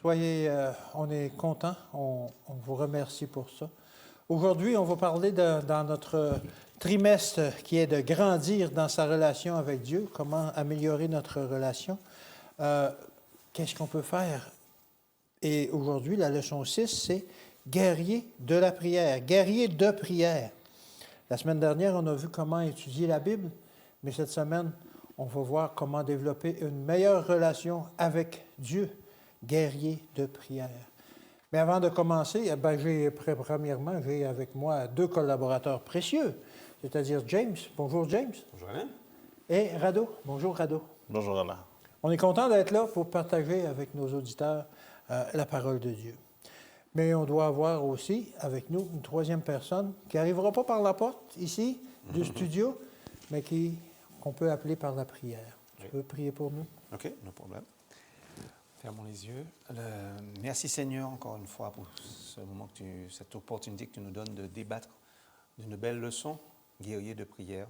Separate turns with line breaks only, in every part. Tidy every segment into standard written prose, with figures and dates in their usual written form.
On est content, on vous remercie pour ça. Aujourd'hui, on va parler dans notre trimestre qui est de grandir dans sa relation avec Dieu, comment améliorer notre relation. Qu'est-ce qu'on peut faire? Et aujourd'hui, la leçon 6, c'est guerrier de la prière, guerrier de prière. La semaine dernière, on a vu comment étudier la Bible, mais cette semaine, on va voir comment développer une meilleure relation avec Dieu, guerrier de prière. Mais avant de commencer, premièrement, j'ai avec moi deux collaborateurs précieux, c'est-à-dire James. Bonjour James.
Bonjour Alain.
Et Rado. Bonjour Rado.
Bonjour Alain.
On est content d'être là pour partager avec nos auditeurs la parole de Dieu. Mais on doit avoir aussi avec nous une troisième personne qui n'arrivera pas par la porte ici du studio, mais qu'on peut appeler par la prière. Tu veux prier pour nous?
OK, no problème. Fermons les yeux. Merci Seigneur encore une fois pour ce moment cette opportunité que tu nous donnes de débattre d'une belle leçon, guerrier de prière.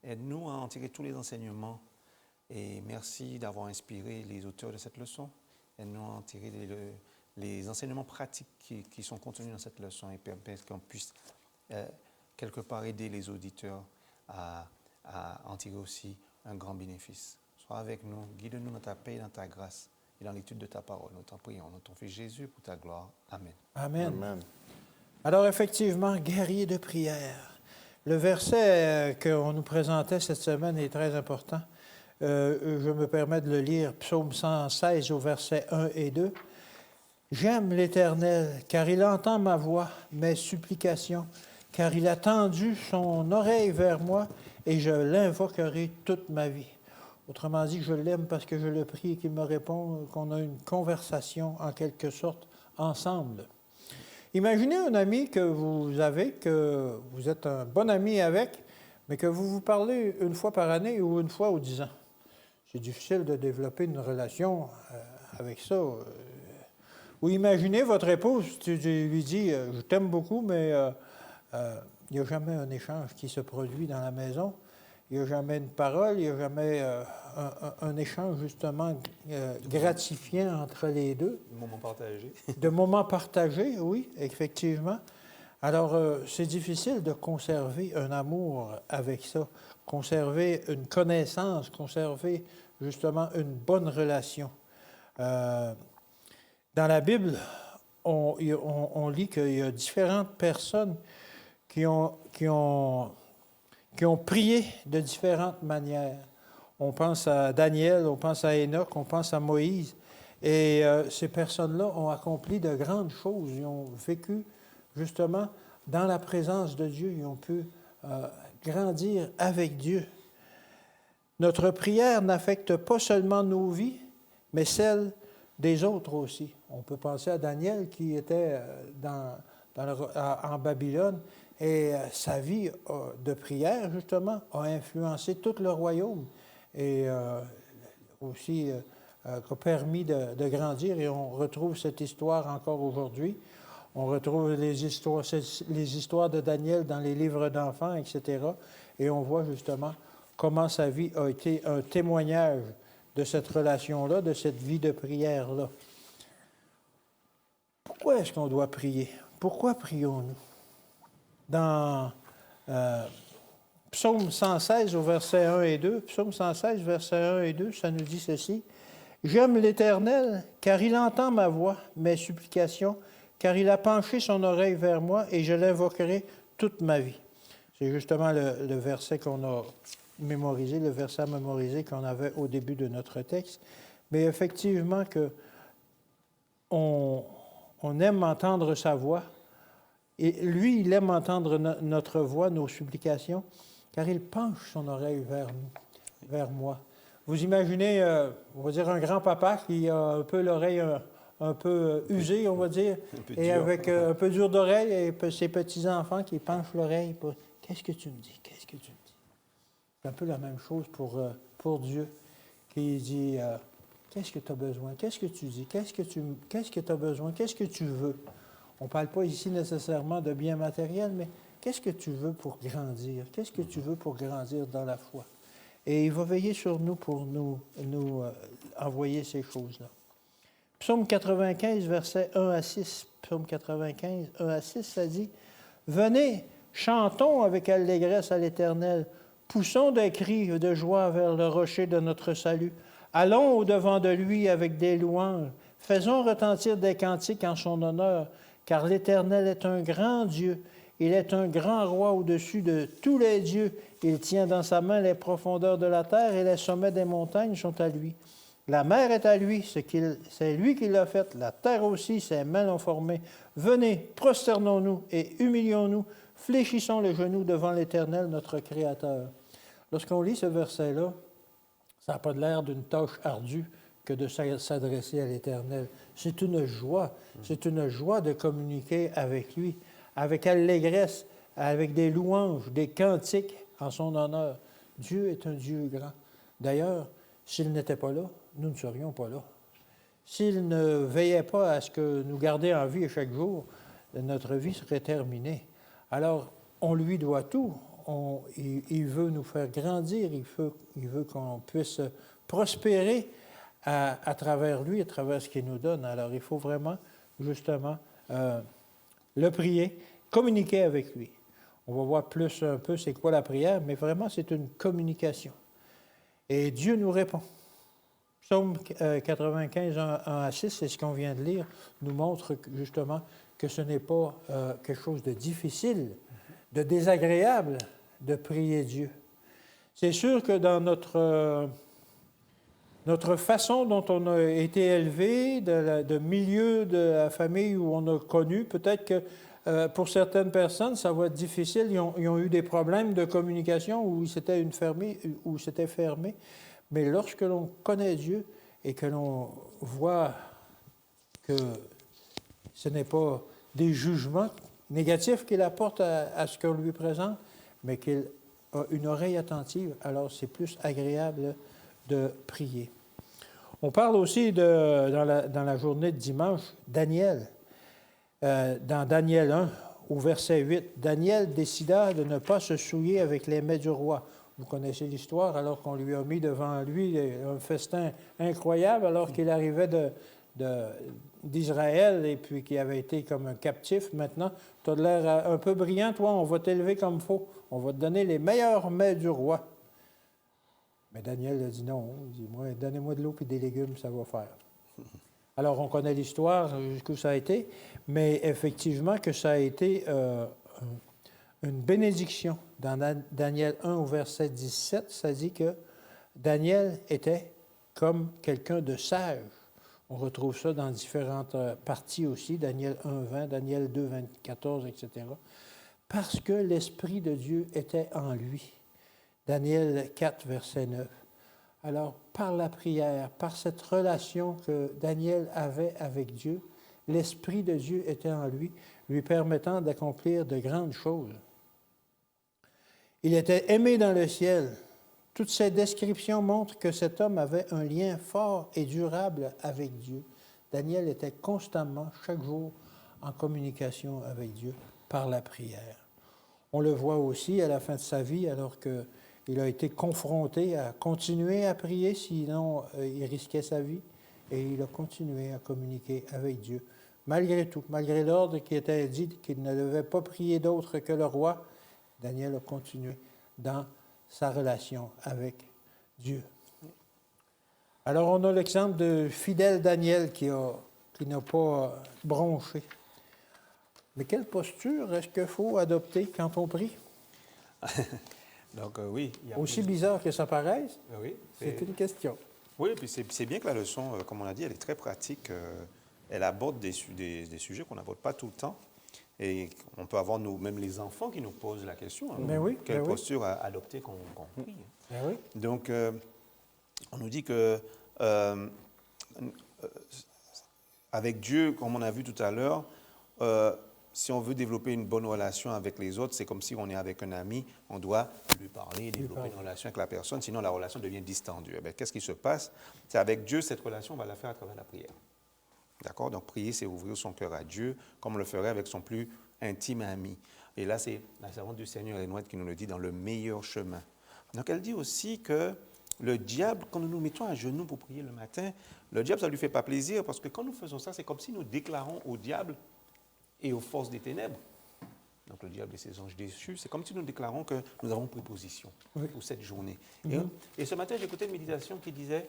Aide-nous à en tirer tous les enseignements et merci d'avoir inspiré les auteurs de cette leçon. Aide-nous à en tirer les enseignements pratiques qui sont contenus dans cette leçon et permettre qu'on puisse quelque part aider les auditeurs à en tirer aussi un grand bénéfice. Sois avec nous, guide-nous dans ta paix et dans ta grâce et dans l'étude de ta parole. Nous t'en prions, nous ton Fils Jésus pour ta gloire. Amen.
Amen.
Amen.
Alors effectivement, guerrier de prière. Le verset qu'on nous présentait cette semaine est très important. Je me permets de le lire, Psaume 116 au verset 1 et 2. « J'aime l'Éternel, car il entend ma voix, mes supplications, car il a tendu son oreille vers moi, et je l'invoquerai toute ma vie. » Autrement dit, je l'aime parce que je le prie et qu'il me répond, qu'on a une conversation en quelque sorte ensemble. Imaginez un ami que vous avez, que vous êtes un bon ami avec, mais que vous vous parlez une fois par année ou une fois aux 10 ans. C'est difficile de développer une relation avec ça. Ou imaginez votre épouse, tu lui dis « Je t'aime beaucoup, mais il n'y a jamais un échange qui se produit dans la maison. Il n'y a jamais une parole, il n'y a jamais un échange justement gratifiant entre les deux. »
De moments partagés.
De moments partagés, oui, effectivement. Alors, c'est difficile de conserver un amour avec ça, conserver une connaissance, conserver justement une bonne relation. Dans la Bible, on lit qu'il y a différentes personnes qui ont prié de différentes manières. On pense à Daniel, on pense à Enoch, on pense à Moïse. Et ces personnes-là ont accompli de grandes choses. Ils ont vécu justement dans la présence de Dieu. Ils ont pu grandir avec Dieu. Notre prière n'affecte pas seulement nos vies, mais celles des autres aussi. On peut penser à Daniel qui était en Babylone et sa vie de prière, justement, a influencé tout le royaume et aussi a permis de grandir. Et on retrouve cette histoire encore aujourd'hui. On retrouve les histoires de Daniel dans les livres d'enfants, etc. Et on voit justement comment sa vie a été un témoignage de cette relation-là, de cette vie de prière-là. Pourquoi est-ce qu'on doit prier? Pourquoi prions-nous? Dans Psaume 116 au verset 1 et 2, Psaume 116, verset 1 et 2, ça nous dit ceci. « J'aime l'Éternel, car il entend ma voix, mes supplications, car il a penché son oreille vers moi, et je l'invoquerai toute ma vie. » C'est justement le verset qu'on a mémorisé, le verset à mémoriser qu'on avait au début de notre texte. Mais effectivement que on aime entendre sa voix, et lui, il aime entendre notre voix, nos supplications, car il penche son oreille vers nous, vers moi. Vous imaginez, on va dire, un grand-papa qui a un peu l'oreille un peu usée, on va dire, et avec un peu dur d'oreille, et ses petits-enfants qui penchent l'oreille pour « Qu'est-ce que tu me dis? Qu'est-ce que tu me dis? » C'est un peu la même chose pour Dieu, qui dit qu'est-ce que tu as besoin? Qu'est-ce que tu dis? Qu'est-ce que tu as besoin? Qu'est-ce que tu veux? On ne parle pas ici nécessairement de biens matériels, mais qu'est-ce que tu veux pour grandir? Qu'est-ce que tu veux pour grandir dans la foi? Et il va veiller sur nous pour nous envoyer ces choses-là. Psaume 95, versets 1 à 6. Psaume 95, 1 à 6, ça dit « Venez, chantons avec allégresse à l'Éternel. Poussons des cris de joie vers le rocher de notre salut. Allons au-devant de lui avec des louanges. Faisons retentir des cantiques en son honneur, car l'Éternel est un grand Dieu. Il est un grand roi au-dessus de tous les dieux. Il tient dans sa main les profondeurs de la terre et les sommets des montagnes sont à lui. La mer est à lui, c'est lui qui l'a faite. La terre aussi, ses mains l'ont formée. Venez, prosternons-nous et humilions-nous. Fléchissons les genoux devant l'Éternel, notre Créateur. » Lorsqu'on lit ce verset-là, ça n'a pas l'air d'une tâche ardue que de s'adresser à l'Éternel. C'est une joie de communiquer avec lui, avec allégresse, avec des louanges, des cantiques en son honneur. Dieu est un Dieu grand. D'ailleurs, s'il n'était pas là, nous ne serions pas là. S'il ne veillait pas à ce que nous gardions en vie chaque jour, notre vie serait terminée. Alors, on lui doit tout. Il veut nous faire grandir, il veut qu'on puisse prospérer à travers lui, à travers ce qu'il nous donne. Alors, il faut vraiment, justement, le prier, communiquer avec lui. On va voir plus un peu c'est quoi la prière, mais vraiment, c'est une communication. Et Dieu nous répond. Psaume 95, 1 à 6, c'est ce qu'on vient de lire, nous montre justement que ce n'est pas quelque chose de difficile, de désagréable de prier Dieu. C'est sûr que dans notre façon dont on a été élevé, de milieu de la famille où on a connu, peut-être que pour certaines personnes, ça va être difficile. Ils ont eu des problèmes de communication où c'était fermé. Mais lorsque l'on connaît Dieu et que l'on voit que ce n'est pas des jugements négatifs qu'il apporte à ce qu'on lui présente, mais qu'il a une oreille attentive, alors c'est plus agréable de prier. On parle aussi dans la journée de dimanche, Daniel. Dans Daniel 1, au verset 8, Daniel décida de ne pas se souiller avec les mets du roi. Vous connaissez l'histoire, alors qu'on lui a mis devant lui un festin incroyable, alors qu'il arrivait d'Israël et puis qu'il avait été comme un captif. Maintenant, tu as l'air un peu brillant, toi, on va t'élever comme il faut. On va te donner les meilleurs mets du roi. Mais Daniel a dit non. Il dit, moi, donnez-moi de l'eau et des légumes, ça va faire. Alors, on connaît l'histoire, jusqu'où ça a été, mais effectivement que ça a été une bénédiction. Dans Daniel 1 au verset 17, ça dit que Daniel était comme quelqu'un de sage. On retrouve ça dans différentes parties aussi, Daniel 1, 20, Daniel 2, 14, etc. Parce que l'Esprit de Dieu était en lui. Daniel 4, verset 9. Alors, par la prière, par cette relation que Daniel avait avec Dieu, l'Esprit de Dieu était en lui permettant d'accomplir de grandes choses. Il était aimé dans le ciel. Toutes ces descriptions montrent que cet homme avait un lien fort et durable avec Dieu. Daniel était constamment, chaque jour, en communication avec Dieu par la prière. On le voit aussi à la fin de sa vie, alors qu'il a été confronté à continuer à prier, sinon il risquait sa vie, et il a continué à communiquer avec Dieu. Malgré tout, malgré l'ordre qui était dit qu'il ne devait pas prier d'autre que le roi, Daniel a continué dans sa relation avec Dieu. Alors, on a l'exemple de fidèle Daniel qui n'a pas bronché. Mais quelle posture est-ce qu'il faut adopter quand on prie?
Donc, oui.
Aussi bizarre que ça paraisse,
oui,
c'est une question.
Oui, et puis c'est bien que la leçon, comme on l'a dit, elle est très pratique. Elle aborde des sujets qu'on n'aborde pas tout le temps. Et on peut avoir même les enfants qui nous posent la question. Hein,
oui,
quelle posture adopter quand on prie?
Oui.
Donc, on nous dit que avec Dieu, comme on a vu tout à l'heure, si on veut développer une bonne relation avec les autres, c'est comme si on est avec un ami, on doit lui parler, développer une relation avec la personne, sinon la relation devient distendue. Eh bien, qu'est-ce qui se passe? C'est avec Dieu, cette relation, on va la faire à travers la prière. D'accord? Donc, prier, c'est ouvrir son cœur à Dieu, comme on le ferait avec son plus intime ami. Et là, c'est la servante du Seigneur, Ellen White, qui nous le dit dans le meilleur chemin. Donc, elle dit aussi que le diable, quand nous nous mettons à genoux pour prier le matin, le diable, ça ne lui fait pas plaisir parce que quand nous faisons ça, c'est comme si nous déclarons au diable et aux forces des ténèbres, donc le diable et ses anges déchus, c'est comme si nous déclarons que nous avons pris position pour cette journée. Et ce matin, j'écoutais une méditation qui disait,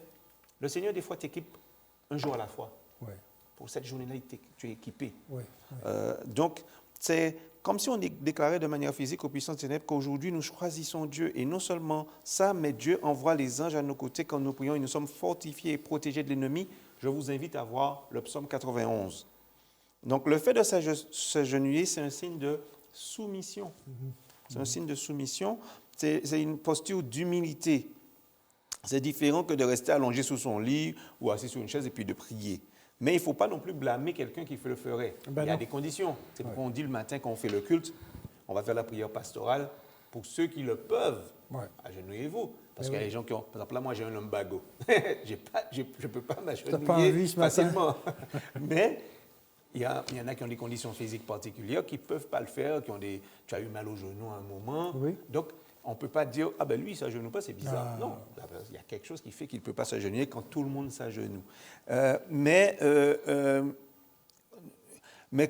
le Seigneur, des fois, t'équipe un jour à la fois.
Oui.
Pour cette journée-là, tu es équipé.
Oui.
Donc, c'est comme si on déclarait de manière physique aux puissances des ténèbres qu'aujourd'hui, nous choisissons Dieu. Et non seulement ça, mais Dieu envoie les anges à nos côtés quand nous prions et nous sommes fortifiés et protégés de l'ennemi. Je vous invite à voir le psaume 91. Donc, le fait de s'agenouiller, c'est un signe de soumission. C'est un signe de soumission. C'est une posture d'humilité. C'est différent que de rester allongé sous son lit ou assis sur une chaise et puis de prier. Mais il ne faut pas non plus blâmer quelqu'un qui le ferait. Il y a des conditions. C'est pourquoi on dit le matin quand on fait le culte, on va faire la prière pastorale. Pour ceux qui le peuvent, agenouillez-vous. Parce qu'il y a des gens qui ont... Par exemple, là, moi, j'ai un lumbago. Je ne peux pas m'agenouiller facilement. Mais il y en a qui ont des conditions physiques particulières, qui ne peuvent pas le faire, tu as eu mal au genou à un moment.
Oui.
Donc, on ne peut pas dire, ah ben lui, il ne s'agenouille pas, c'est bizarre. Non, il y a quelque chose qui fait qu'il ne peut pas s'agenouiller quand tout le monde s'agenouille. Mais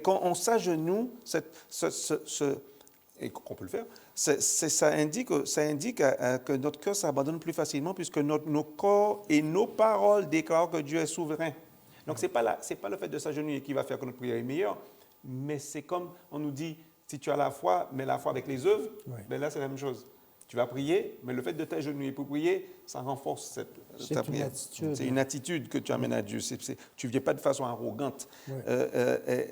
quand on s'agenouille, et qu'on peut le faire, ça indique que notre cœur s'abandonne plus facilement puisque nos corps et nos paroles déclarent que Dieu est souverain. Donc, ce n'est pas le fait de s'agenouiller qui va faire que notre prière est meilleure, mais c'est comme on nous dit, si tu as la foi, mais la foi avec les œuvres, ben là, c'est la même chose. Tu vas prier, mais le fait de t'agenouiller pour prier, ça renforce ta prière. C'est une attitude que tu amènes à Dieu. Tu ne viens pas de façon arrogante.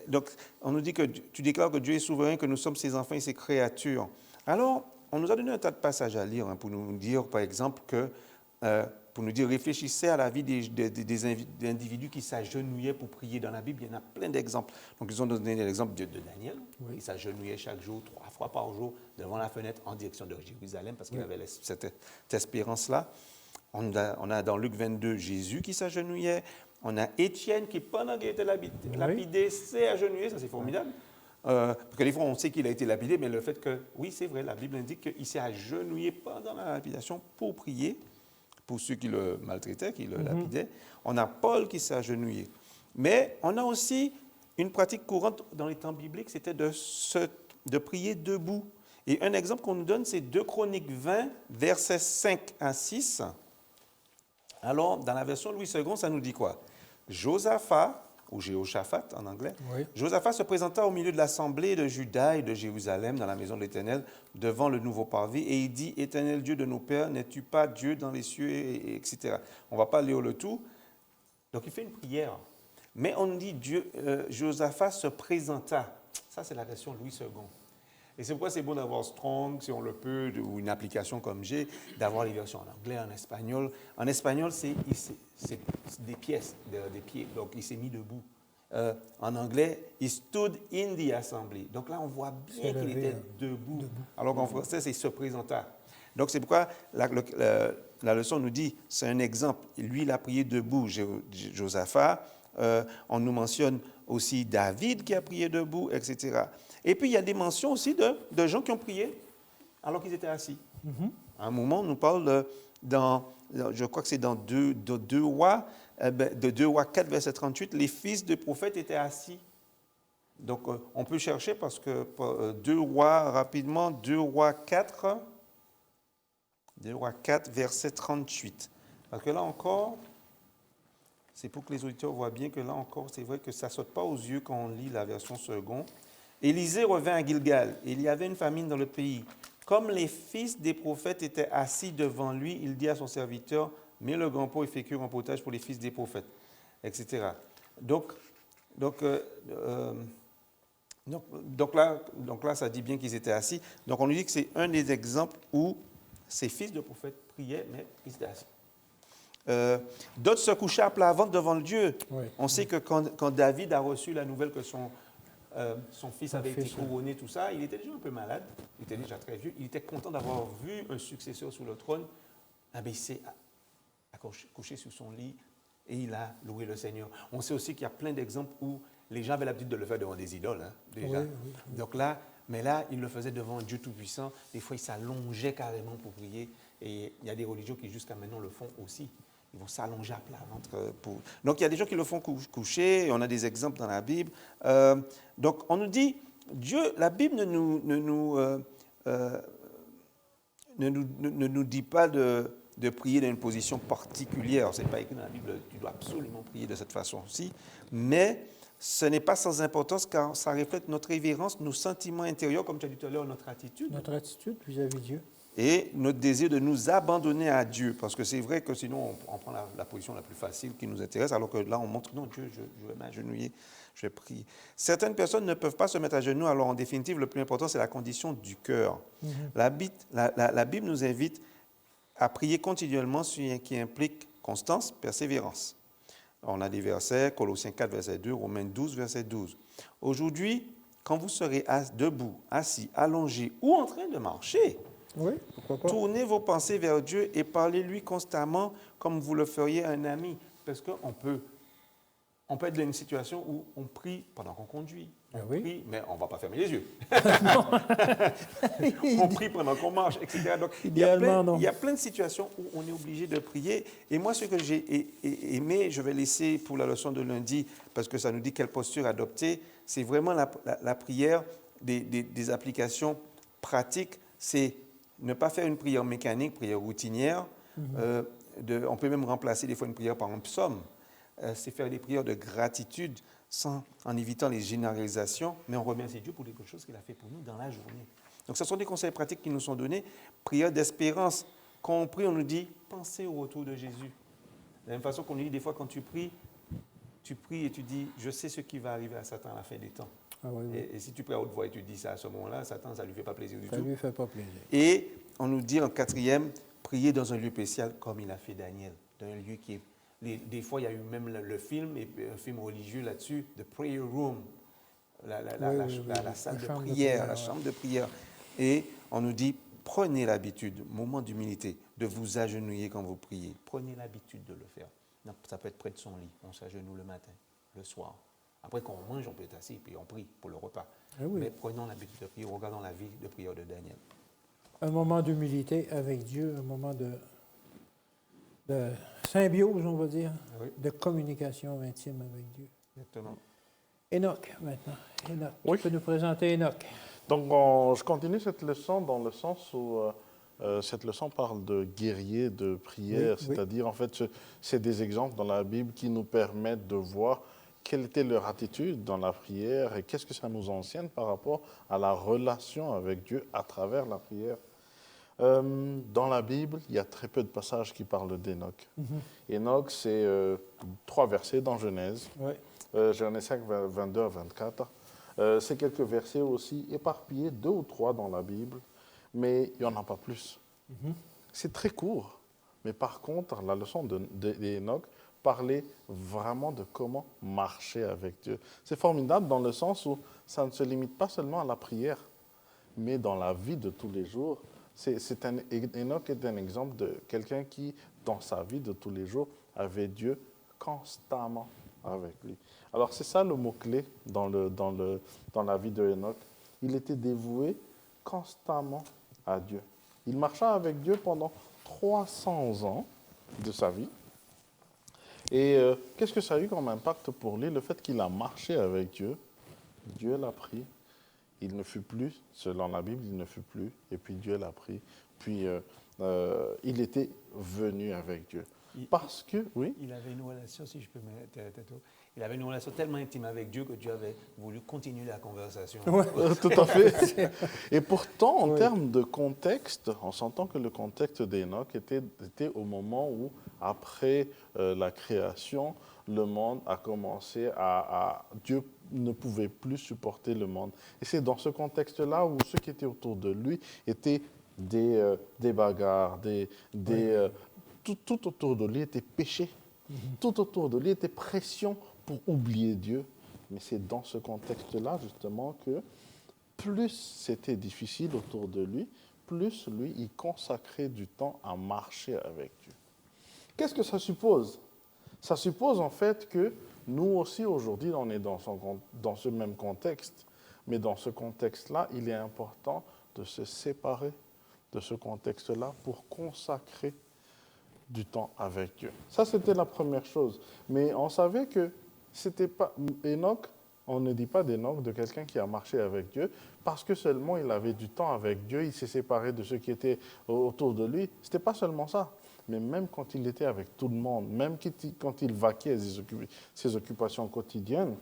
Donc, on nous dit que tu déclares que Dieu est souverain, que nous sommes ses enfants et ses créatures. Alors, on nous a donné un tas de passages à lire pour nous dire, par exemple, pour nous dire, réfléchissez à la vie des individus qui s'agenouillaient pour prier. Dans la Bible, il y en a plein d'exemples. Donc, ils ont donné l'exemple de Daniel, qui s'agenouillait chaque jour, 3 fois par jour, devant la fenêtre en direction de Jérusalem, parce qu'il avait cette espérance-là. On a dans Luc 22, Jésus qui s'agenouillait. On a Étienne qui, pendant qu'il était lapidé, s'est agenouillé. Ça, c'est formidable. Parce que des fois, on sait qu'il a été lapidé, mais le fait que, oui, c'est vrai, la Bible indique qu'il s'est agenouillé pendant la lapidation pour prier, pour ceux qui le maltraitaient, qui le lapidaient. On a Paul qui s'est agenouillé. Mais on a aussi une pratique courante dans les temps bibliques, c'était de prier debout. Et un exemple qu'on nous donne, c'est 2 Chroniques 20, versets 5 à 6. Alors, dans la version Louis II, ça nous dit quoi? Josaphat, ou Jéhoshaphat en anglais, Josaphat se présenta au milieu de l'assemblée de Juda et de Jérusalem dans la maison de l'Éternel, devant le nouveau parvis, et il dit, « Éternel Dieu de nos pères, n'es-tu pas Dieu dans les cieux, etc. » On ne va pas lire le tout. Donc, il fait une prière. Mais on dit, Josaphat se présenta. Ça, c'est la version Louis II. Et c'est pourquoi c'est bon d'avoir Strong, si on le peut, ou une application comme j'ai, d'avoir les versions en anglais, en espagnol. En espagnol, c'est des pièces, des pieds. Donc, il s'est mis debout. En anglais, he stood in the assembly. Donc là, on voit bien qu'il était debout. Alors qu'en français, c'est se présenta. Donc, c'est pourquoi la leçon nous dit, c'est un exemple. Lui, il a prié debout, Josaphat. On nous mentionne aussi David qui a prié debout, etc. Et puis, il y a des mentions aussi de gens qui ont prié alors qu'ils étaient assis. À un moment, on nous parle je crois que c'est dans 2 Rois, de 2 Rois 4, verset 38, les fils de prophètes étaient assis. Donc, on peut chercher parce que 2 Rois, rapidement, 2 Rois 4, verset 38. Parce que là encore, c'est pour que les auditeurs voient bien que là encore, c'est vrai que ça ne saute pas aux yeux quand on lit la version seconde. Élisée revint à Gilgal, et il y avait une famine dans le pays. Comme les fils des prophètes étaient assis devant lui, il dit à son serviteur, « Mets le grand pot et fais cuire un potage pour les fils des prophètes, etc. » Donc là, ça dit bien qu'ils étaient assis. Donc, on nous dit que c'est un des exemples où ces fils de prophètes priaient, mais ils étaient assis. D'autres se couchaient à plat ventre devant le Dieu. On sait que quand David a reçu la nouvelle que son fils avait été couronné, tout ça, il était déjà un peu malade, il était déjà très vieux, il était content d'avoir vu un successeur sur le trône. Il s'est couché sur son lit et il a loué le Seigneur. On sait aussi qu'il y a plein d'exemples où les gens avaient l'habitude de le faire devant des idoles, déjà. Donc là, il le faisait devant Dieu Tout-Puissant. Des fois, il s'allongeait carrément pour prier. Et il y a des religions qui jusqu'à maintenant le font aussi. Ils vont s'allonger à plat ventre. Donc il y a des gens qui le font coucher, et on a des exemples dans la Bible. Donc on nous dit, la Bible ne nous dit pas de prier dans une position particulière. Ce n'est pas écrit dans la Bible, tu dois absolument prier de cette façon-ci. Mais ce n'est pas sans importance car ça reflète notre révérence, nos sentiments intérieurs, comme tu as dit tout à l'heure, notre attitude.
Notre attitude vis-à-vis de Dieu.
Et notre désir de nous abandonner à Dieu. Parce que c'est vrai que sinon, on prend la position la plus facile qui nous intéresse, alors que là, on montre, non, Dieu, je vais m'agenouiller, je vais prier. Certaines personnes ne peuvent pas se mettre à genoux, alors en définitive, le plus important, c'est la condition du cœur. La Bible nous invite à prier continuellement, ce qui implique constance, persévérance. On a des versets, Colossiens 4, verset 2, Romains 12, verset 12. Aujourd'hui, quand vous serez debout, assis, allongé ou en train de marcher,
oui, pourquoi pas.
Tournez vos pensées vers Dieu et parlez-lui constamment comme vous le feriez à un ami. Parce qu'on peut être dans une situation où on prie pendant qu'on conduit. On prie, mais on ne va pas fermer les yeux. On prie pendant qu'on marche, etc. Donc, il y a plein de situations où on est obligé de prier. Et moi, ce que j'ai aimé, je vais laisser pour la leçon de lundi, parce que ça nous dit quelle posture adopter, c'est vraiment la prière, des applications pratiques. C'est ne pas faire une prière mécanique, prière routinière. On peut même remplacer des fois une prière par un psaume. C'est faire des prières de gratitude en évitant les généralisations, mais on remercie Dieu pour quelque chose qu'il a fait pour nous dans la journée. Donc ce sont des conseils pratiques qui nous sont donnés. Prière d'espérance. Quand on prie, on nous dit « pensez au retour de Jésus ». De la même façon qu'on nous dit des fois quand tu pries et tu dis « je sais ce qui va arriver à Satan à la fin des temps ».
Ah, oui, oui.
Et si tu pries à haute voix et tu dis ça à ce moment-là, Satan, ça ne lui fait pas plaisir du tout.
Ça ne lui fait pas plaisir.
Et on nous dit en quatrième, prier dans un lieu spécial comme il a fait Daniel, dans un lieu qui est... Des fois, il y a eu même le film, un film religieux là-dessus, The Prayer Room, la salle de prière, la chambre de prière. Et on nous dit, prenez l'habitude, moment d'humilité, de vous agenouiller quand vous priez. Prenez l'habitude de le faire. Ça peut être près de son lit, on s'agenouille le matin, le soir. Après, quand on mange, on peut être assis et puis on prie pour le repas. Oui. Mais prenons l'habitude de prier, regardons la vie de prière de Daniel.
Un moment d'humilité avec Dieu, un moment de symbiose, on va dire, de communication intime avec Dieu.
Exactement.
Enoch, maintenant. Enoch, tu peux nous présenter Enoch.
Donc, je continue cette leçon dans le sens où cette leçon parle de guerrier, de prière, c'est-à-dire, en fait, c'est des exemples dans la Bible qui nous permettent de voir quelle était leur attitude dans la prière et qu'est-ce que ça nous enseigne par rapport à la relation avec Dieu à travers la prière. Dans la Bible, il y a très peu de passages qui parlent d'Enoch. Enoch, c'est 3 versets dans Genèse. Genèse 5, 22 à 24. C'est quelques versets aussi éparpillés, 2 ou 3 dans la Bible, mais il n'y en a pas plus. C'est très court. Mais par contre, la leçon d'Enoch parlait vraiment de comment marcher avec Dieu. C'est formidable dans le sens où ça ne se limite pas seulement à la prière, mais dans la vie de tous les jours. Enoch est un exemple de quelqu'un qui, dans sa vie de tous les jours, avait Dieu constamment avec lui. Alors, c'est ça le mot-clé dans la vie de Enoch. Il était dévoué constamment à Dieu. Il marcha avec Dieu pendant 300 ans de sa vie. Et qu'est-ce que ça a eu comme impact pour lui? Le fait qu'il a marché avec Dieu, Dieu l'a pris. Il ne fut plus, selon la Bible, il ne fut plus. Et puis Dieu l'a pris. Puis il était venu avec Dieu. Parce que, oui.
Il avait une relation, si je peux il avait une relation tellement intime avec Dieu que Dieu avait voulu continuer la conversation.
Tout à fait. Et pourtant, en termes de contexte, on s'entend que le contexte d'Enoch était au moment où, après la création, le monde a commencé Dieu ne pouvait plus supporter le monde. Et c'est dans ce contexte-là où ceux qui étaient autour de lui étaient des bagarres, tout autour de lui était péché. Tout autour de lui était pression pour oublier Dieu. Mais c'est dans ce contexte-là, justement, que plus c'était difficile autour de lui, plus lui, il consacrait du temps à marcher avec Dieu. Qu'est-ce que ça suppose? Ça suppose en fait que nous aussi, aujourd'hui, on est dans ce même contexte. Mais dans ce contexte-là, il est important de se séparer, de ce contexte-là pour consacrer du temps avec Dieu. Ça, c'était la première chose. Mais on savait que c'était pas Enoch, on ne dit pas d'Enoch, de quelqu'un qui a marché avec Dieu, parce que seulement il avait du temps avec Dieu, il s'est séparé de ceux qui étaient autour de lui. Ce n'était pas seulement ça. Mais même quand il était avec tout le monde, même quand il vaquait à ses occupations quotidiennes,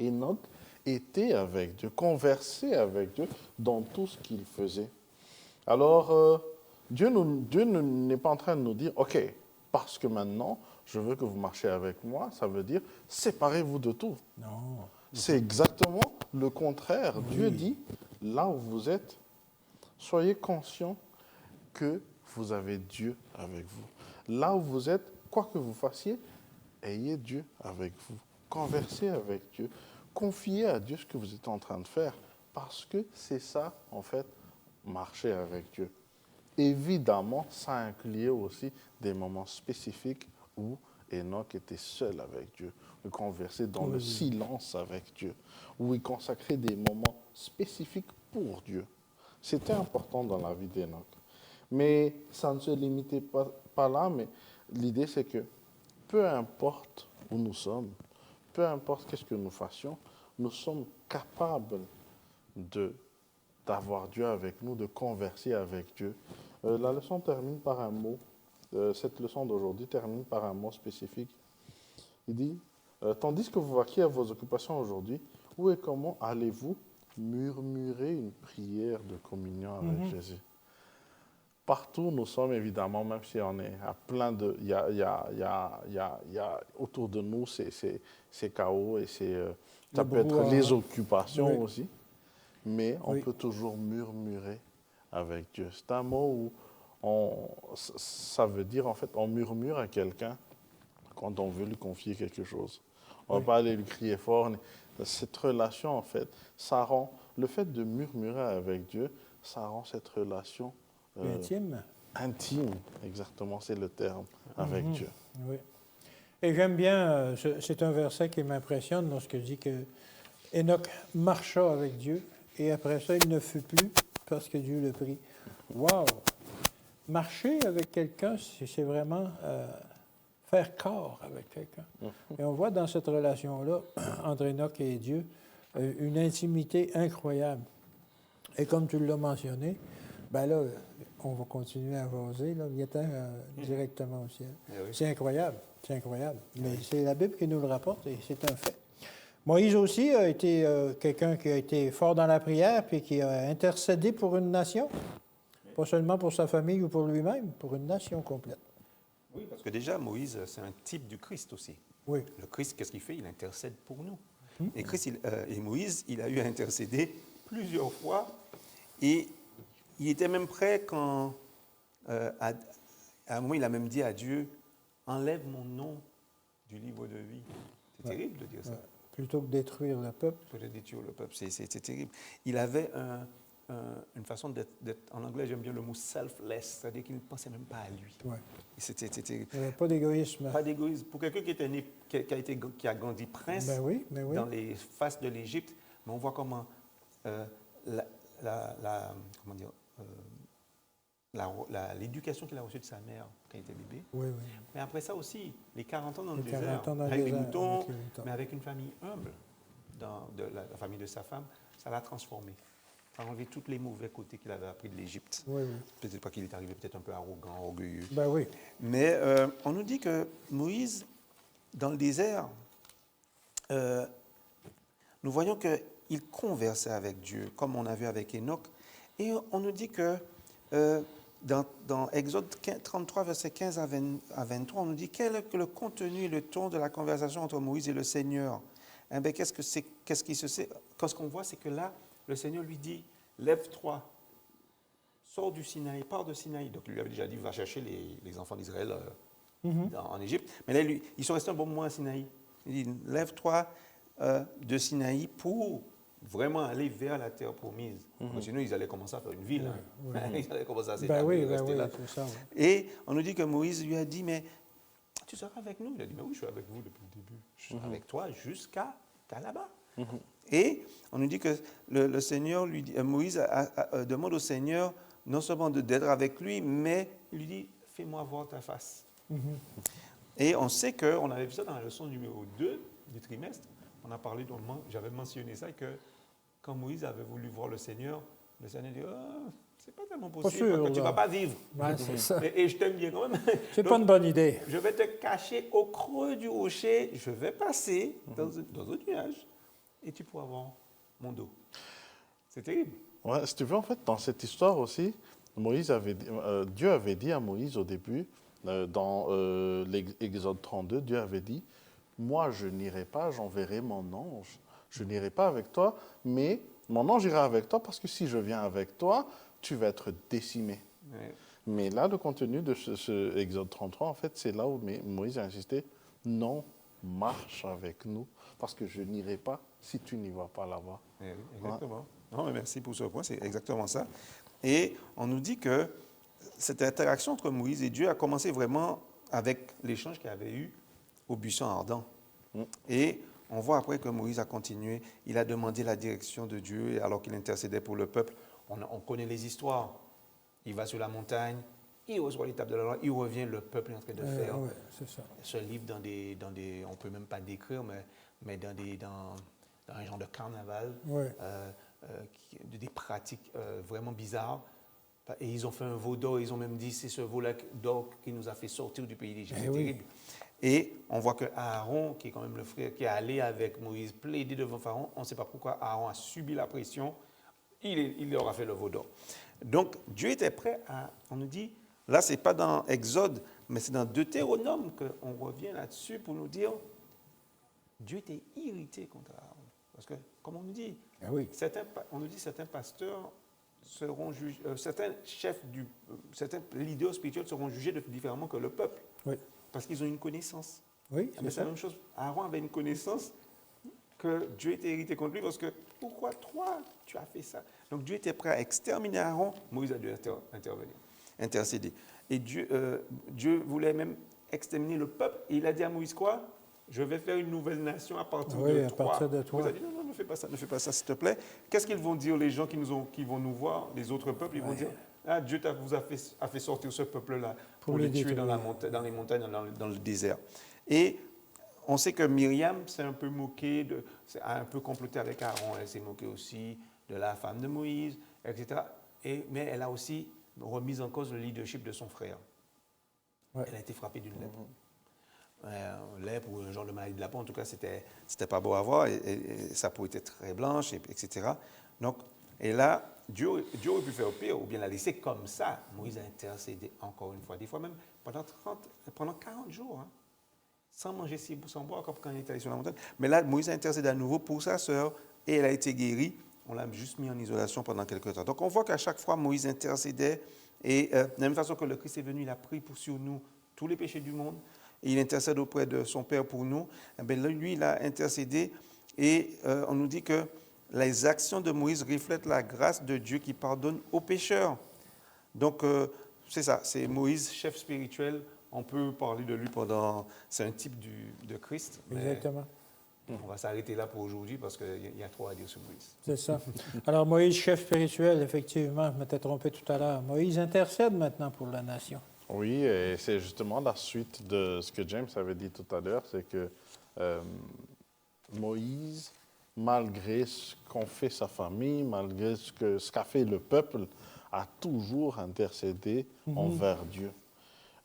Enoch était avec Dieu, conversait avec Dieu dans tout ce qu'il faisait. Alors, Dieu n'est pas en train de nous dire, OK, parce que maintenant, je veux que vous marchiez avec moi, ça veut dire, séparez-vous de tout.
Non.
C'est exactement le contraire.
Oui.
Dieu dit, là où vous êtes, soyez conscients que vous avez Dieu avec vous. Là où vous êtes, quoi que vous fassiez, ayez Dieu avec vous. Conversez avec Dieu. Confiez à Dieu ce que vous êtes en train de faire. Parce que c'est ça, en fait, marcher avec Dieu. Évidemment, ça incluait aussi des moments spécifiques où Enoch était seul avec Dieu, où il conversait dans le silence avec Dieu, où il consacrait des moments spécifiques pour Dieu. C'était important dans la vie d'Enoch. Mais ça ne se limitait pas là, mais l'idée c'est que peu importe où nous sommes, peu importe qu'est-ce que nous fassions, nous sommes capables d'avoir Dieu avec nous, de converser avec Dieu. La leçon termine par un mot. Cette leçon d'aujourd'hui termine par un mot spécifique. Il dit, tandis que vous vaquiez à vos occupations aujourd'hui, où et comment allez-vous murmurer une prière de communion avec Jésus? Partout où nous sommes, évidemment, même si on est à plein de... Il y a autour de nous, c'est chaos et ça peut être les occupations aussi. Mais on peut toujours murmurer avec Dieu. C'est un mot où ça veut dire, en fait, on murmure à quelqu'un quand on veut lui confier quelque chose. On ne va pas aller lui crier fort. Cette relation, en fait, ça rend, le fait de murmurer avec Dieu, ça rend cette relation
intime.
Intime, exactement, c'est le terme, avec Dieu.
Oui. Et j'aime bien, c'est un verset qui m'impressionne lorsque dit que Enoch marcha avec Dieu et après ça, il ne fut plus parce que Dieu le prit. Wow! Marcher avec quelqu'un, c'est vraiment faire corps avec quelqu'un. Et on voit dans cette relation-là, entre Enoch et Dieu, une intimité incroyable. Et comme tu l'as mentionné, ben là, on va continuer à jaser, là, Vietnam, directement au ciel.
Oui.
C'est incroyable, Mais c'est la Bible qui nous le rapporte et c'est un fait. Moïse aussi a été quelqu'un qui a été fort dans la prière puis qui a intercédé pour une nation, pas seulement pour sa famille ou pour lui-même, pour une nation complète.
Oui, parce que déjà, Moïse, c'est un type du Christ aussi.
Oui.
Le Christ, qu'est-ce qu'il fait? Il intercède pour nous. Et, et Moïse, il a eu à intercéder plusieurs fois et il était même prêt quand, à un moment, il a même dit à Dieu, enlève mon nom du livre de vie. C'est terrible de dire ça.
Plutôt que détruire le peuple.
Plutôt que détruire le peuple, c'est terrible. Il avait une façon d'être, en anglais, j'aime bien le mot selfless, c'est-à-dire qu'il ne pensait même pas à lui.
Ouais.
C'était terrible.
Il n'y avait pas d'égoïsme.
Pas d'égoïsme. Pour quelqu'un qui a grandi prince dans les faces de l'Égypte, mais on voit comment comment dire, l'éducation qu'il a reçue de sa mère quand il était bébé.
Oui.
Mais après ça aussi, les 40 ans dans le
40
désert,
ans dans
avec
les
les moutons,
avec les moutons.
mais avec une famille humble, de la famille de sa femme, ça l'a transformé. Ça a enlevé tous les mauvais côtés qu'il avait appris de l'Égypte.
Oui.
Peut-être pas qu'il est arrivé peut-être un peu arrogant, orgueilleux.
Ben oui.
Mais on nous dit que Moïse, dans le désert, nous voyons qu'il conversait avec Dieu, comme on a vu avec Enoch. Et on nous dit que dans Exode 33, versets 15 à 23, on nous dit quel est le contenu et le ton de la conversation entre Moïse et le Seigneur. Eh bien, qu'est-ce qui se sait? Ce qu'on voit, c'est que là, le Seigneur lui dit, lève-toi, sors du Sinaï, pars de Sinaï. Donc, il lui avait déjà dit, va chercher les enfants d'Israël en Égypte. Mais là, ils sont restés un bon moment à Sinaï. Il dit, lève-toi de Sinaï pour vraiment aller vers la terre promise. Sinon, ils allaient commencer à faire une ville. Ils allaient commencer à s'établir, rester là.
C'est ça,
Et on nous dit que Moïse lui a dit, mais tu seras avec nous? Il a dit, mais oui, je suis avec vous depuis le début. Je suis avec toi jusqu'à là-bas. Et on nous dit que le Seigneur lui dit, Moïse demande au Seigneur non seulement d'être avec lui, mais il lui dit, fais-moi voir ta face. Et on sait qu'on avait vu ça dans la leçon numéro 2 du trimestre. On a parlé, j'avais mentionné ça, que quand Moïse avait voulu voir le Seigneur dit, c'est pas tellement possible,
sûr,
parce que tu ne vas pas vivre.
Ouais, c'est ça.
Et je t'aime bien quand même.
C'est
Donc,
pas une bonne idée.
je vais te cacher au creux du rocher, je vais passer dans un nuage et tu pourras voir mon dos. C'est terrible.
Ouais, si tu veux, en fait, dans cette histoire aussi, Dieu avait dit à Moïse au début, dans l'Exode 32, Dieu avait dit, moi je n'irai pas, j'enverrai mon ange. Je n'irai pas avec toi, mais mon ange ira avec toi parce que si je viens avec toi, tu vas être décimé.
Ouais.
Mais là, le contenu de ce Exode 33, en fait, c'est là où Moïse a insisté, non, marche avec nous, parce que je n'irai pas si tu n'y vas pas là-bas.
Oui, exactement. Non, mais merci pour ce point, c'est exactement ça. Et on nous dit que cette interaction entre Moïse et Dieu a commencé vraiment avec l'échange qu'il y avait eu au buisson ardent. Et on voit après que Moïse a continué, il a demandé la direction de Dieu alors qu'il intercédait pour le peuple. On connaît les histoires. Il va sur la montagne, il reçoit l'étape de la loi, il revient, le peuple est en train de faire
Ouais, c'est ça.
ce livre dans des on ne peut même pas décrire, mais dans un genre de carnaval,
Ouais.
des pratiques vraiment bizarres. Et ils ont fait un veau d'or, ils ont même dit c'est ce veau-là d'or qui nous a fait sortir du pays d'Égypte. C'est terrible. Et on voit que Aaron, qui est quand même le frère qui est allé avec Moïse plaider devant Pharaon, on ne sait pas pourquoi Aaron a subi la pression, il leur a fait le veau d'or. Donc Dieu était prêt à, on nous dit, là ce n'est pas dans Exode, mais c'est dans Deutéronome qu'on revient là-dessus pour nous dire, Dieu était irrité contre Aaron. Parce que, comme on nous dit, on nous dit certains pasteurs seront jugés, certains chefs, certains leaders spirituels seront jugés différemment que le peuple.
Oui.
Parce qu'ils ont une connaissance.
Oui,
Mais c'est la même chose. Aaron avait une connaissance que Dieu était irrité contre lui parce que pourquoi toi tu as fait ça? Donc Dieu était prêt à exterminer Aaron. Moïse a dû intervenir, intercéder. Et Dieu voulait même exterminer le peuple. Et il a dit à Moïse quoi? Je vais faire une nouvelle nation à partir de toi.
Partir de toi.
Moïse a dit non, ne fais pas ça, s'il te plaît. Qu'est-ce qu'ils vont dire les gens qui vont nous voir, les autres peuples? Ils vont dire Dieu vous a fait sortir ce peuple-là pour les tuer dans les montagnes, dans le désert. Et on sait que Myriam s'est un peu moquée, a un peu comploté avec Aaron. Elle s'est moquée aussi de la femme de Moïse, etc. Mais elle a aussi remis en cause le leadership de son frère. Ouais. Elle a été frappée d'une lèpre. Lèpre ou un genre de maladie de la peau, en tout cas, c'était pas beau à voir. Et sa peau était très blanche, etc. Donc, et là, Dieu aurait pu faire pire, ou bien la laisser comme ça. Moïse a intercédé encore une fois, des fois même pendant 40 jours, hein, sans manger sans boire, comme quand il était allé sur la montagne. Mais là, Moïse a intercédé à nouveau pour sa sœur, et elle a été guérie. On l'a juste mis en isolation pendant quelques temps. Donc, on voit qu'à chaque fois, Moïse intercédait, et de la même façon que le Christ est venu, il a pris sur nous tous les péchés du monde, et il intercède auprès de son Père pour nous. Eh bien, lui, il a intercédé, et on nous dit que les actions de Moïse reflètent la grâce de Dieu qui pardonne aux pécheurs. Donc, c'est ça, c'est Moïse, chef spirituel. On peut parler de lui c'est un type de Christ.
Exactement.
On va s'arrêter là pour aujourd'hui parce qu'il y a trop à dire sur Moïse.
C'est ça. Alors, Moïse, chef spirituel, effectivement, je m'étais trompé tout à l'heure. Moïse intercède maintenant pour la nation.
Oui, et c'est justement la suite de ce que James avait dit tout à l'heure, c'est que Moïse, malgré ce qu'ont fait sa famille, malgré ce qu'a fait le peuple, a toujours intercédé envers Dieu.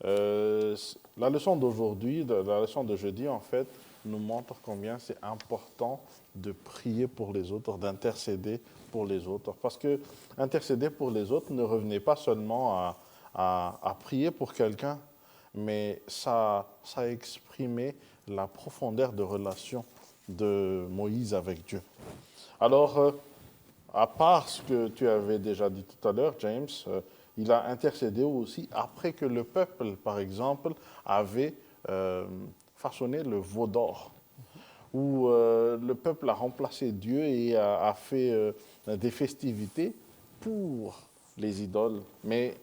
La leçon d'aujourd'hui, la leçon de jeudi, en fait, nous montre combien c'est important de prier pour les autres, d'intercéder pour les autres. Parce que intercéder pour les autres ne revenait pas seulement à prier pour quelqu'un, mais ça exprimait la profondeur de relation de Moïse avec Dieu. Alors, à part ce que tu avais déjà dit tout à l'heure, James, il a intercédé aussi après que le peuple, par exemple, avait façonné le veau d'or, où le peuple a remplacé Dieu et a fait des festivités pour les idoles. Mais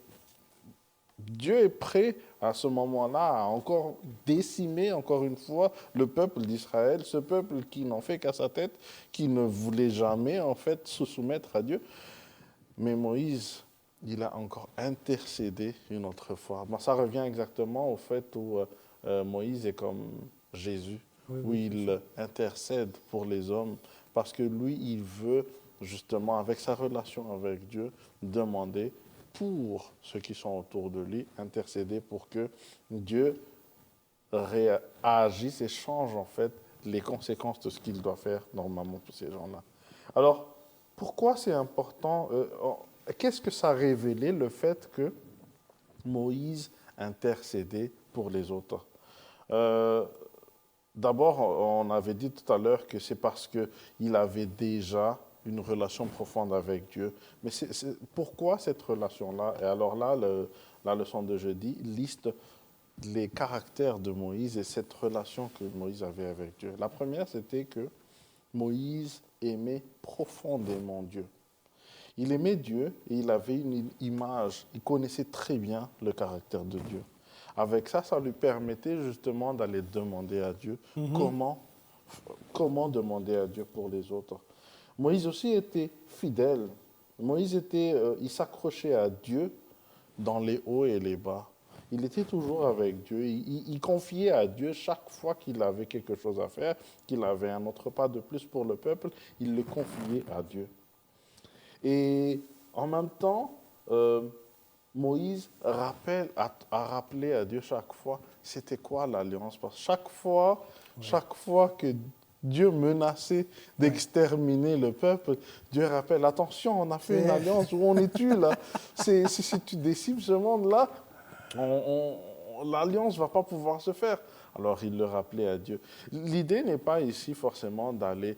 Dieu est prêt à ce moment-là à encore décimer, encore une fois, le peuple d'Israël, ce peuple qui n'en fait qu'à sa tête, qui ne voulait jamais, en fait, se soumettre à Dieu. Mais Moïse il a encore intercédé une autre fois. Bon, ça revient exactement au fait où Moïse est comme Jésus,
Oui,
où
oui, c'est
il intercède pour les hommes, parce que lui, il veut justement, avec sa relation avec Dieu, demander pour ceux qui sont autour de lui, intercéder pour que Dieu réagisse et change en fait les conséquences de ce qu'il doit faire normalement pour ces gens-là. Alors, pourquoi c'est important qu'est-ce que ça a révélé le fait que Moïse intercédait pour les autres? Euh, D'abord, on avait dit tout à l'heure que c'est parce qu'il avait déjà une relation profonde avec Dieu. Mais pourquoi cette relation-là? Et alors là, la leçon de jeudi liste les caractères de Moïse et cette relation que Moïse avait avec Dieu. La première, c'était que Moïse aimait profondément Dieu. Il aimait Dieu et il avait une image, il connaissait très bien le caractère de Dieu. Avec ça, ça lui permettait justement d'aller demander à Dieu comment, comment demander à Dieu pour les autres. Moïse aussi était fidèle. Il s'accrochait à Dieu dans les hauts et les bas. Il était toujours avec Dieu. Il confiait à Dieu chaque fois qu'il avait quelque chose à faire, qu'il avait un autre pas de plus pour le peuple, il le confiait à Dieu. Et en même temps, Moïse a rappelé à Dieu chaque fois, c'était quoi l'alliance? Parce que chaque fois que Dieu menaçait d'exterminer le peuple, Dieu rappelle, attention, on a fait une alliance, où en es-tu là? Si tu décimes ce monde-là, l'alliance ne va pas pouvoir se faire. Alors il le rappelait à Dieu. L'idée n'est pas ici forcément d'aller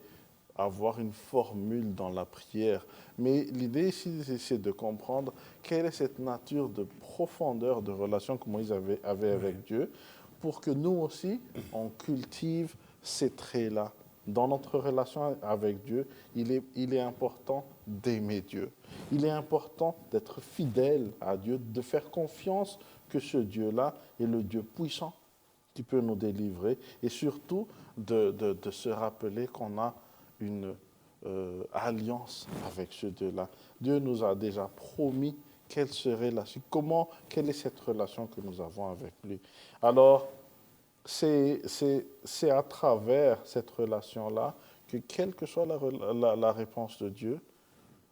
avoir une formule dans la prière. Mais l'idée ici, c'est de comprendre quelle est cette nature de profondeur de relation que Moïse avait avec Dieu, pour que nous aussi, on cultive ces traits-là. Dans notre relation avec Dieu, il est important d'aimer Dieu. Il est important d'être fidèle à Dieu, de faire confiance que ce Dieu-là est le Dieu puissant qui peut nous délivrer, et surtout de se rappeler qu'on a une alliance avec ce Dieu-là. Dieu nous a déjà promis quelle serait la suite, quelle est cette relation que nous avons avec lui. Alors, c'est à travers cette relation-là que, quelle que soit la réponse de Dieu,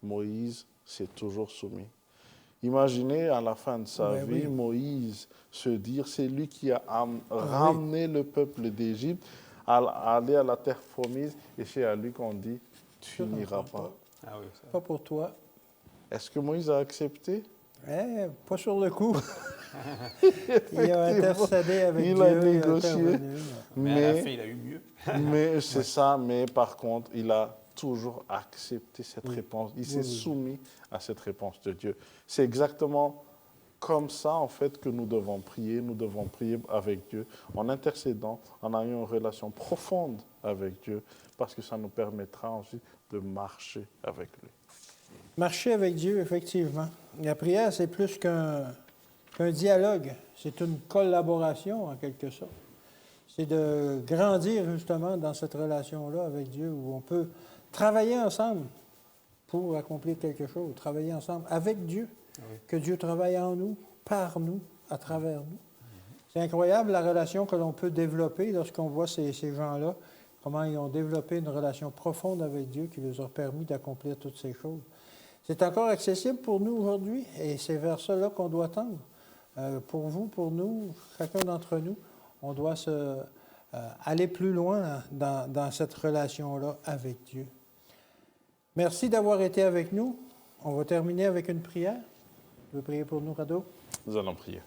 Moïse s'est toujours soumis. Imaginez à la fin de sa vie, Moïse se dire, c'est lui qui a ramené le peuple d'Égypte à aller à la terre promise, et c'est à lui qu'on dit, tu n'iras pas.
Ah oui, ça.
Pas pour toi.
Est-ce que Moïse a accepté?
Pas sur le coup. Il a intercédé avec Dieu.
Il a négocié.
Mais à la fin, il a eu mieux.
Mais c'est ça, mais par contre, il a toujours accepté cette réponse. Il s'est soumis à cette réponse de Dieu. C'est exactement comme ça, en fait, que nous devons prier. Nous devons prier avec Dieu, en intercédant, en ayant une relation profonde avec Dieu, parce que ça nous permettra ensuite de marcher avec lui.
Marcher avec Dieu, effectivement. La prière, c'est plus qu'un dialogue. C'est une collaboration, en quelque sorte. C'est de grandir, justement, dans cette relation-là avec Dieu, où on peut travailler ensemble pour accomplir quelque chose, travailler ensemble avec Dieu, que Dieu travaille en nous, par nous, à travers nous. C'est incroyable la relation que l'on peut développer lorsqu'on voit ces gens-là, comment ils ont développé une relation profonde avec Dieu qui leur a permis d'accomplir toutes ces choses. C'est encore accessible pour nous aujourd'hui et c'est vers cela qu'on doit tendre. Pour vous, pour nous, chacun d'entre nous, on doit aller plus loin dans cette relation-là avec Dieu. Merci d'avoir été avec nous. On va terminer avec une prière. Tu veux prier pour nous, Rado?
Nous allons prier.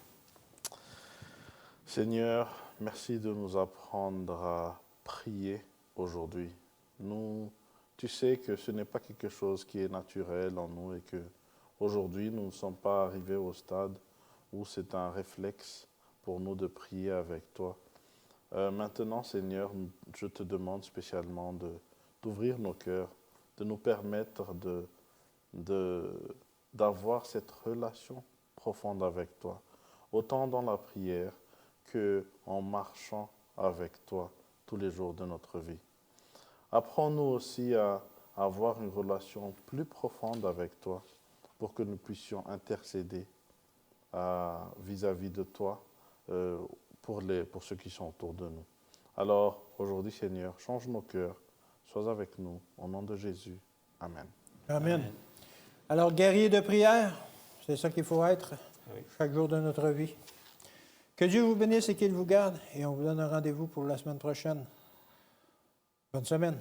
Seigneur, merci de nous apprendre à prier aujourd'hui. Tu sais que ce n'est pas quelque chose qui est naturel en nous et que aujourd'hui nous ne sommes pas arrivés au stade où c'est un réflexe pour nous de prier avec toi. Maintenant, Seigneur, je te demande spécialement d'ouvrir nos cœurs, de nous permettre d'avoir cette relation profonde avec toi, autant dans la prière qu'en marchant avec toi tous les jours de notre vie. Apprends-nous aussi à avoir une relation plus profonde avec toi, pour que nous puissions intercéder vis-à-vis de toi pour ceux qui sont autour de nous. Alors, aujourd'hui, Seigneur, change nos cœurs, sois avec nous, au nom de Jésus. Amen.
Amen. Alors, guerrier de prière, c'est ça qu'il faut être
Oui.
chaque jour de notre vie. Que Dieu vous bénisse et qu'il vous garde, et on vous donne un rendez-vous pour la semaine prochaine. Bonne semaine.